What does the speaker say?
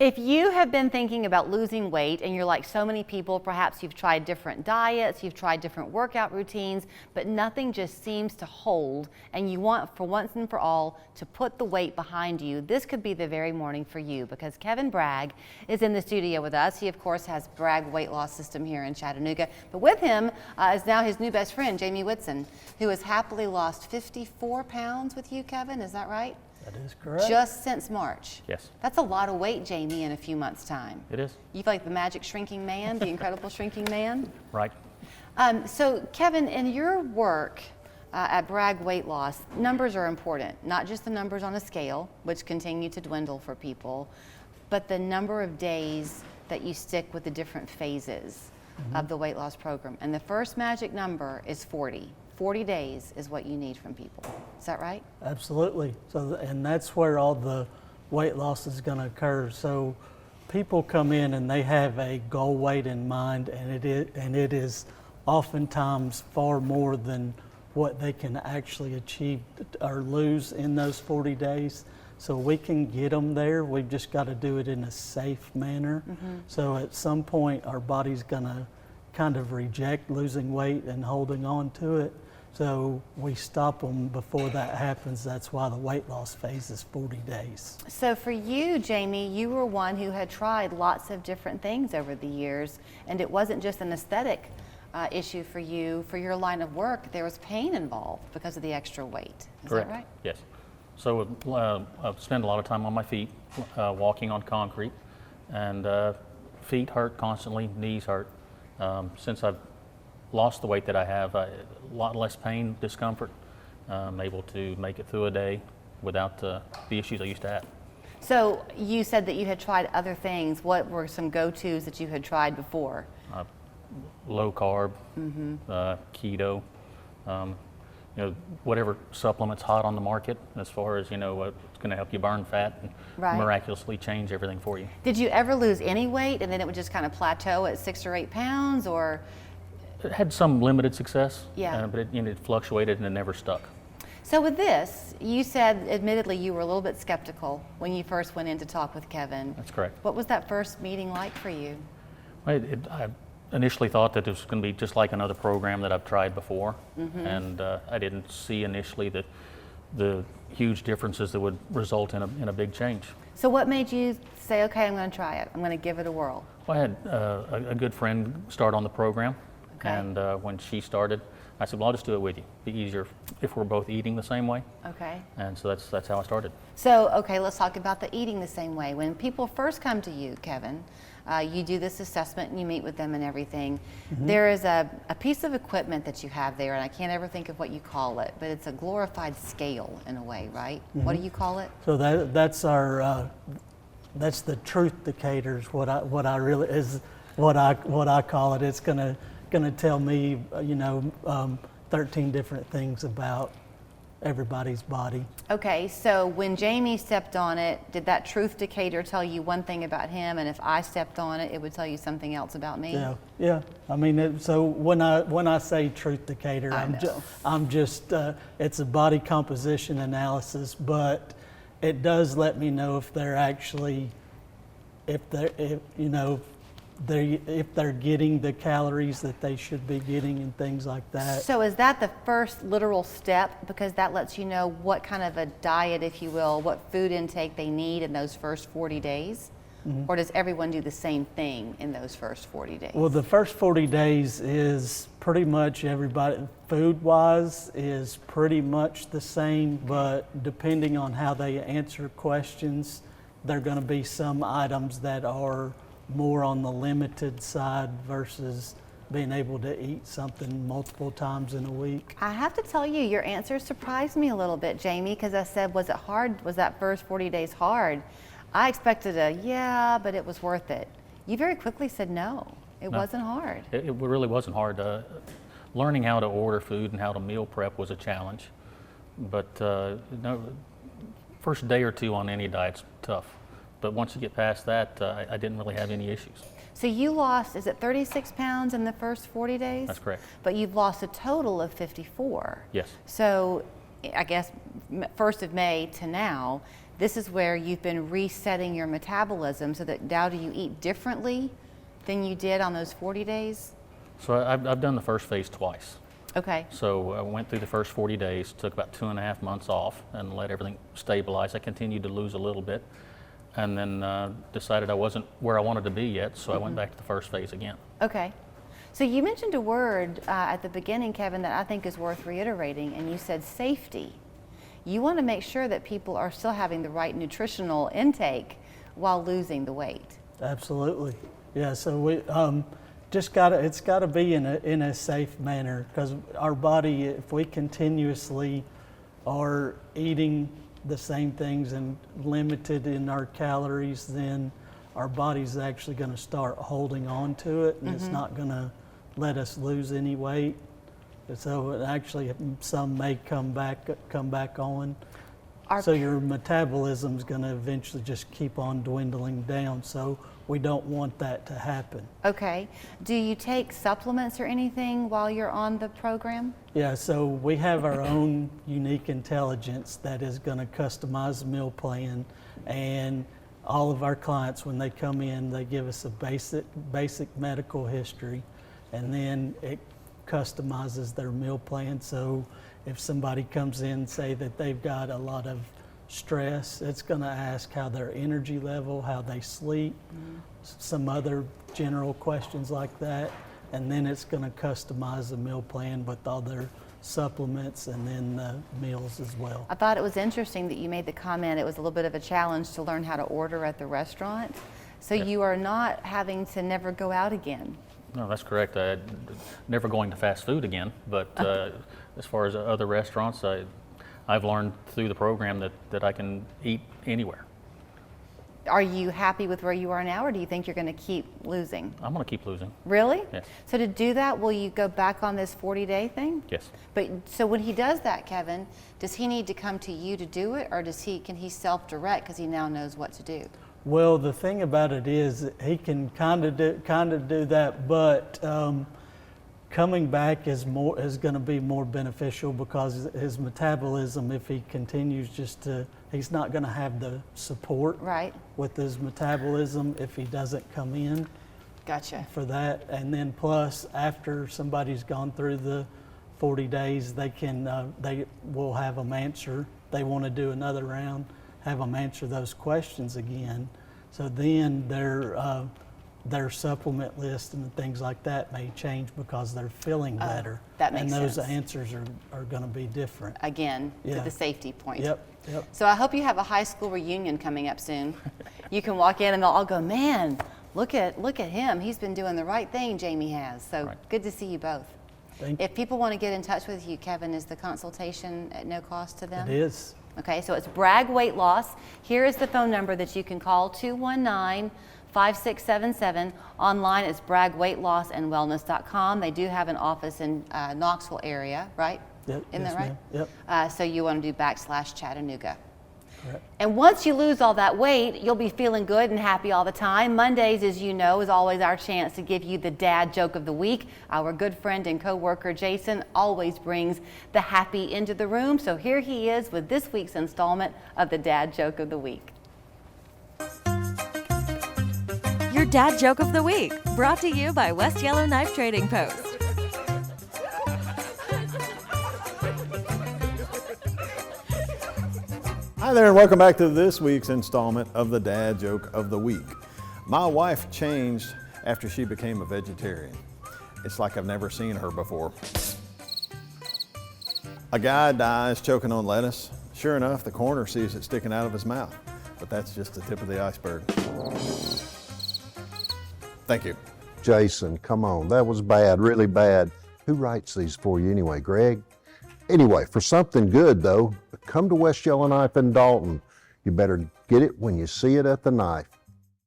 If you have been thinking about losing weight and you're like so many people, perhaps you've tried different diets, you've tried different workout routines, but nothing just seems to hold, and you want for once and for all to put the weight behind you, this could be the very morning for you, because Kevin Bragg is in the studio with us. He of course has Bragg Weight Loss System here in Chattanooga, but with him is now his new best friend, Jamie Whitson, who has happily lost 54 pounds with you, Kevin, is that right? That is correct. Just since March. Yes. That's a lot of weight, Jamie, in a few months' time. It is. You feel like the magic shrinking man, the incredible shrinking man? Right. So, Kevin, in your work at Bragg Weight Loss, numbers are important. Not just the numbers on a scale, which continue to dwindle for people, but the number of days that you stick with the different phases of the weight loss program. And the first magic number is 40. 40 days is what you need from people. Is that right? Absolutely. So, and that's where all the weight loss is going to occur. So people come in and they have a goal weight in mind, and it is oftentimes far more than what they can actually achieve or lose in those 40 days. So we can get them there. We've just got to do it in a safe manner. So at some point our body's going to kind of reject losing weight and holding on to it. So we stop them before that happens. That's why the weight loss phase is 40 days. So for you, Jamie, you were one who had tried lots of different things over the years, and it wasn't just an aesthetic issue for you. For your line of work, there was pain involved because of the extra weight. Is Correct. that right? Yes. So I spend a lot of time on my feet, walking on concrete, and feet hurt constantly, knees hurt. Since I've lost the weight that I have, a lot less pain, discomfort. I'm able to make it through a day without the issues I used to have. So you said that you had tried other things. What were some go-tos that you had tried before? Low carb, keto, whatever supplements hot on the market, as far as, what's going to help you burn fat and miraculously change everything for you. Did you ever lose any weight and then it would just kind of plateau at 6 or 8 pounds, or? It had some limited success, Yeah. But it fluctuated and it never stuck. So with this, you said, admittedly, you were a little bit skeptical when you first went in to talk with Kevin. That's correct. What was that first meeting like for you? I initially thought that it was going to be just like another program that I've tried before, and I didn't see initially the huge differences that would result in a big change. So what made you say, okay, I'm going to try it, I'm going to give it a whirl? Well, I had a good friend start on the program, and when she started, I said, well, I'll just do it with you. It'd be easier if we're both eating the same way. Okay. And so that's how I started. So, okay, let's talk about the eating the same way. When people first come to you, Kevin, you do this assessment and you meet with them and everything. There is a piece of equipment that you have there, and I can't ever think of what you call it, but it's a glorified scale in a way, right? What do you call it? So that's our that's the truth decators. What I call it. It's gonna tell me 13 different things about everybody's body. Okay, so when Jamie stepped on it, did that truth decator tell you one thing about him, and if I stepped on it, it would tell you something else about me? Yeah. I mean, so when I say truth decator, I'm just it's a body composition analysis, but it does let me know if they're actually if they're getting the calories that they should be getting and things like that. So is that the first literal step, because that lets you know what kind of a diet, if you will, what food intake they need in those first 40 days? Or does everyone do the same thing in those first 40 days? Well, the first 40 days is pretty much everybody, food-wise, is pretty much the same, but depending on how they answer questions, there are going to be some items that are more on the limited side versus being able to eat something multiple times in a week. I have to tell you, your answer surprised me a little bit, Jamie, because I said, was it hard? Was that first 40 days hard? I expected yeah, but it was worth it. You very quickly said no, it wasn't hard. It really wasn't hard. Learning how to order food and how to meal prep was a challenge, but first day or two on any diet's tough. But once you get past that, I didn't really have any issues. So you lost, is it 36 pounds in the first 40 days? That's correct. But you've lost a total of 54. Yes. So I guess 1st of May to now, this is where you've been resetting your metabolism so that now do you eat differently than you did on those 40 days? So I've done the first phase twice. Okay. So I went through the first 40 days, took about 2.5 months off and let everything stabilize. I continued to lose a little bit and then decided I wasn't where I wanted to be yet, so I went back to the first phase again. Okay. So you mentioned a word at the beginning, Kevin, that I think is worth reiterating, and you said safety. You want to make sure that people are still having the right nutritional intake while losing the weight. Absolutely. Yeah, so we it's got to be in a safe manner, because our body, if we continuously are eating the same things and limited in our calories, then our body's actually going to start holding on to it, and it's not going to let us lose any weight. So it actually, some may come back on. So your metabolism's going to eventually just keep on dwindling down. So we don't want that to happen. Okay. Do you take supplements or anything while you're on the program? Yeah, so we have our own unique intelligence that is going to customize the meal plan, and all of our clients, when they come in, they give us a basic medical history, and then it customizes their meal plan. So if somebody comes in, say that they've got a lot of stress, it's going to ask how their energy level, how they sleep, some other general questions like that, and then it's going to customize the meal plan with all their supplements and then the meals as well. I thought it was interesting that you made the comment it was a little bit of a challenge to learn how to order at the restaurant. So you are not having to never go out again. No, that's correct. Never going to fast food again, but as far as other restaurants, I've learned through the program that I can eat anywhere. Are you happy with where you are now, or do you think you're going to keep losing? I'm going to keep losing. Really? Yes. So to do that, will you go back on this 40-day thing? Yes. But so when he does that, Kevin, does he need to come to you to do it, or can he self-direct because he now knows what to do? Well, the thing about it is he can kind of do that, but coming back is going to be more beneficial, because his metabolism, if he continues he's not going to have the support with his metabolism if he doesn't come in. Gotcha. For that, and then plus after somebody's gone through the 40 days, they will have them answer. They want to do another round, have them answer those questions again. So then their supplement list and things like that may change because they're feeling better. That makes sense. And those sense. answers are going to be different. Again, to the safety point. Yep. So I hope you have a high school reunion coming up soon. You can walk in and they'll all go, man, look at him. He's been doing the right thing, Jamie has. So good to see you both. If people want to get in touch with you, Kevin, is the consultation at no cost to them? It is. Okay, so it's Bragg Weight Loss. Here is the phone number that you can call, 219-5677. Online it's braggweightlossandwellness.com. They do have an office in Knoxville area, right? Yep. Isn't that right? Yep. So you want to do /Chattanooga. Correct. And once you lose all that weight, you'll be feeling good and happy all the time. Mondays, as you know, is always our chance to give you the dad joke of the week. Our good friend and co-worker Jason always brings the happy into the room. So here he is with this week's installment of the dad joke of the week. Your dad joke of the week, brought to you by West Yellow Knife Trading Post. Hi there, and welcome back to this week's installment of the Dad Joke of the Week. My wife changed after she became a vegetarian. It's like I've never seen her before. A guy dies choking on lettuce. Sure enough, the coroner sees it sticking out of his mouth, but that's just the tip of the iceberg. Thank you. Jason, come on, that was bad, really bad. Who writes these for you anyway, Greg? Anyway, for something good though, come to West Yellow Knife in Dalton. You better get it when you see it at the knife.